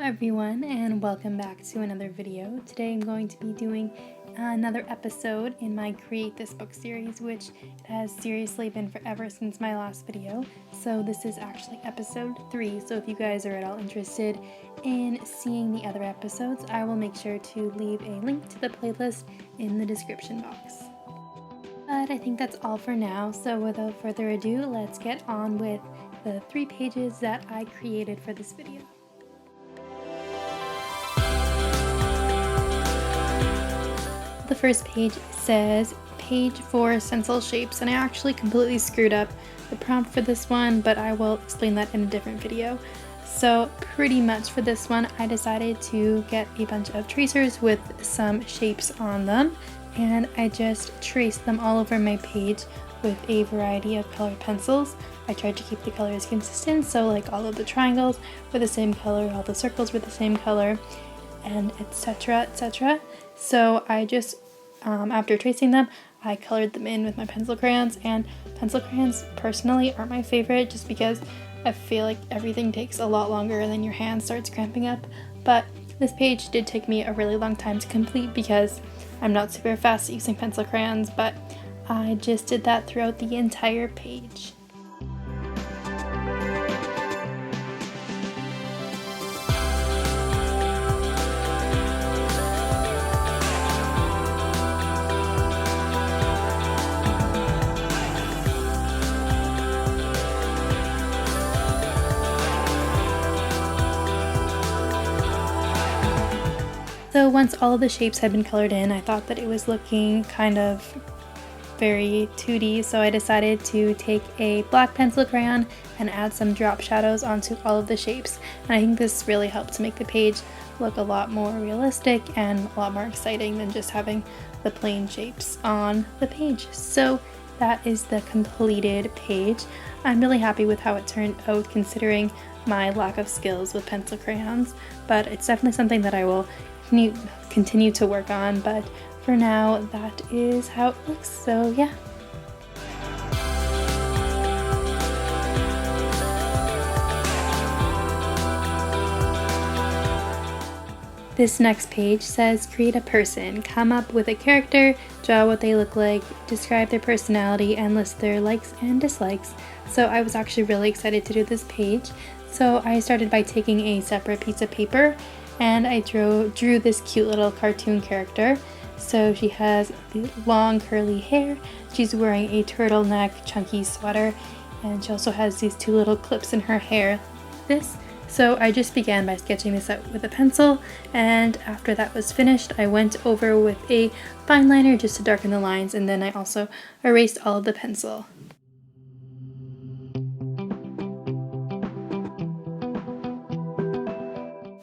everyone, and welcome back to another video. Today I'm going to be doing another episode in my Create This Book series, which has seriously been forever since my last video. So this is actually episode 3, so if you guys are at all interested in seeing the other episodes, I will make sure to leave a link to the playlist in the description box. But I think that's all for now, so without further ado, let's get on with the 3 pages that I created for this video. The first page says page for stencil shapes, and I actually completely screwed up the prompt for this one, but I will explain that in a different video. So pretty much for this one, I decided to get a bunch of tracers with some shapes on them, and I just traced them all over my page with a variety of colored pencils. I tried to keep the colors consistent, so like all of the triangles were the same color, all the circles were the same color, and etc, etc. So I just, after tracing them, I colored them in with my pencil crayons, and pencil crayons personally aren't my favorite just because I feel like everything takes a lot longer and then your hand starts cramping up. But this page did take me a really long time to complete because I'm not super fast at using pencil crayons, but I just did that throughout the entire page. So once all of the shapes had been colored in, I thought that it was looking kind of very 2D, so I decided to take a black pencil crayon and add some drop shadows onto all of the shapes. And I think this really helped to make the page look a lot more realistic and a lot more exciting than just having the plain shapes on the page. So that is the completed page. I'm really happy with how it turned out considering my lack of skills with pencil crayons, but it's definitely something that I will continue to work on, but for now that is how it looks, so yeah. This next page says create a person, come up with a character, draw what they look like, describe their personality, and list their likes and dislikes. So I was actually really excited to do this page, so I started by taking a separate piece of paper and I drew this cute little cartoon character. So she has the long curly hair, she's wearing a turtleneck chunky sweater, and she also has these 2 little clips in her hair like this. So I just began by sketching this out with a pencil, and after that was finished I went over with a fine liner just to darken the lines, and then I also erased all of the pencil.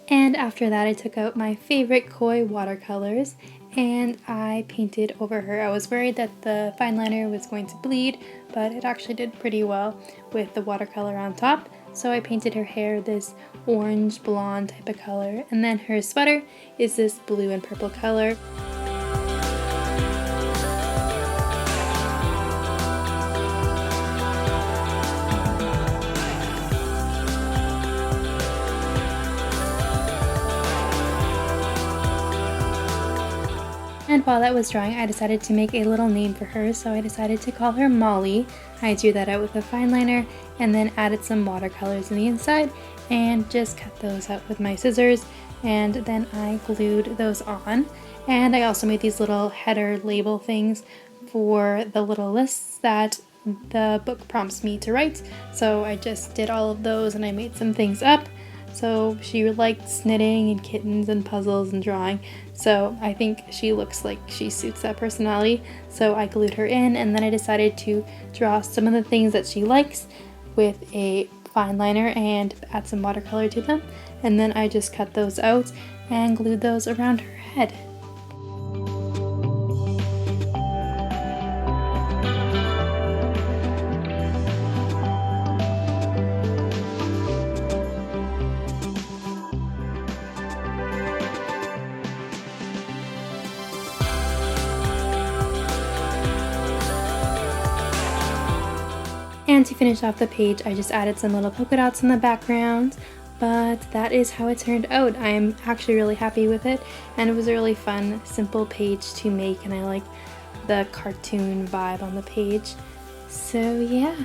And after that I took out my favorite koi watercolors and I painted over her. I was worried that the fine liner was going to bleed, but it actually did pretty well with the watercolor on top. So I painted her hair this orange blonde type of color, and then her sweater is this blue and purple color. And while that was drying, I decided to make a little name for her, so I decided to call her Molly. I drew that out with a fine liner and then added some watercolors in the inside and just cut those out with my scissors, and then I glued those on. And I also made these little header label things for the little lists that the book prompts me to write. So I just did all of those and I made some things up. So she likes knitting and kittens and puzzles and drawing, so I think she looks like she suits that personality. So I glued her in, and then I decided to draw some of the things that she likes with a fine liner and add some watercolor to them, and then I just cut those out and glued those around her head. And to finish off the page, I just added some little polka dots in the background But that is how it turned out. I'm actually really happy with it, and it was a really fun, simple page to make, and I like the cartoon vibe on the page. So yeah.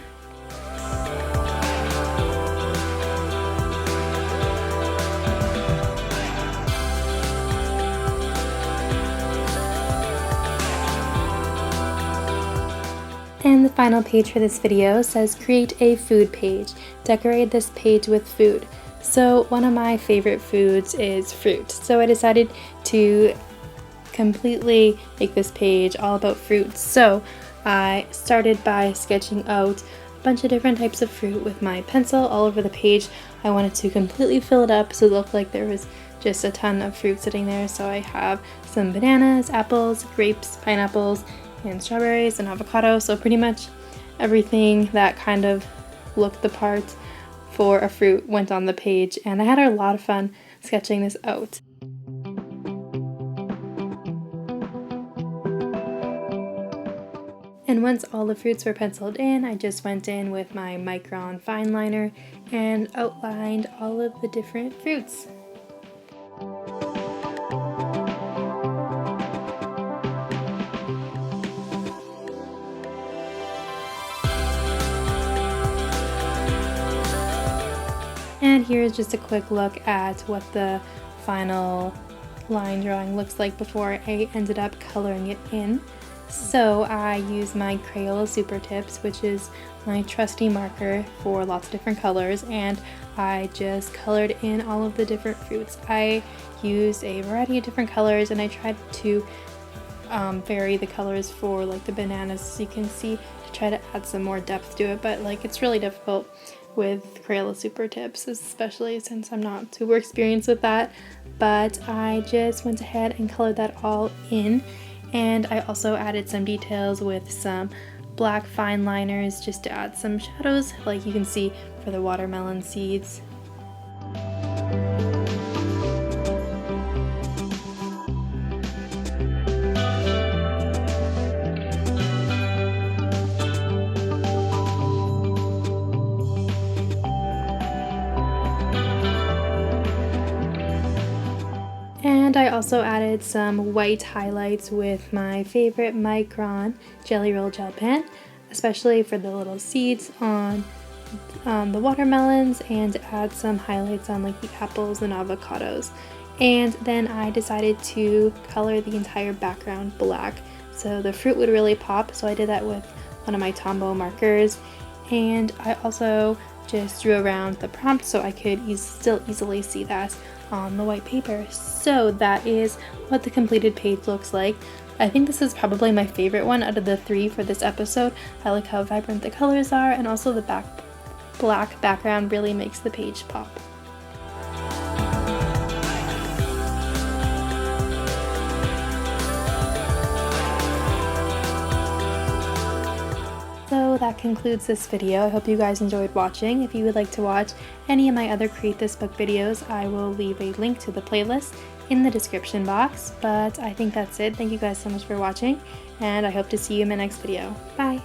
And the final page for this video says create a food page. Decorate this page with food. So one of my favorite foods is fruit. So I decided to completely make this page all about fruits. So I started by sketching out a bunch of different types of fruit with my pencil all over the page. I wanted to completely fill it up so it looked like there was just a ton of fruit sitting there. So I have some bananas, apples, grapes, pineapples, and strawberries and avocado, so pretty much everything that kind of looked the part for a fruit went on the page, and I had a lot of fun sketching this out. And once all the fruits were penciled in, I just went in with my Micron fine liner and outlined all of the different fruits. And here's just a quick look at what the final line drawing looks like before I ended up coloring it in. So I use my Crayola Super Tips, which is my trusty marker for lots of different colors, and I just colored in all of the different fruits. I used a variety of different colors, and I tried to vary the colors for like the bananas, so you can see, to try to add some more depth to it, but like it's really difficult with Crayola Super Tips, especially since I'm not super experienced with that. But I just went ahead and colored that all in, and I also added some details with some black fine liners just to add some shadows, like you can see for the watermelon seeds. And I also added some white highlights with my favorite Micron Jelly Roll Gel Pen, especially for the little seeds on the watermelons, and to add some highlights on like the apples and avocados. And then I decided to color the entire background black so the fruit would really pop, so I did that with one of my Tombow markers. And I also just drew around the prompt so I could still easily see that on the white paper. So that is what the completed page looks like. I think this is probably my favorite one out of the 3 for this episode. I like how vibrant the colors are, and also the black background really makes the page pop. So that concludes this video. I hope you guys enjoyed watching. If you would like to watch any of my other Create This Book videos, I will leave a link to the playlist in the description box. But I think that's it. Thank you guys so much for watching, and I hope to see you in my next video. Bye!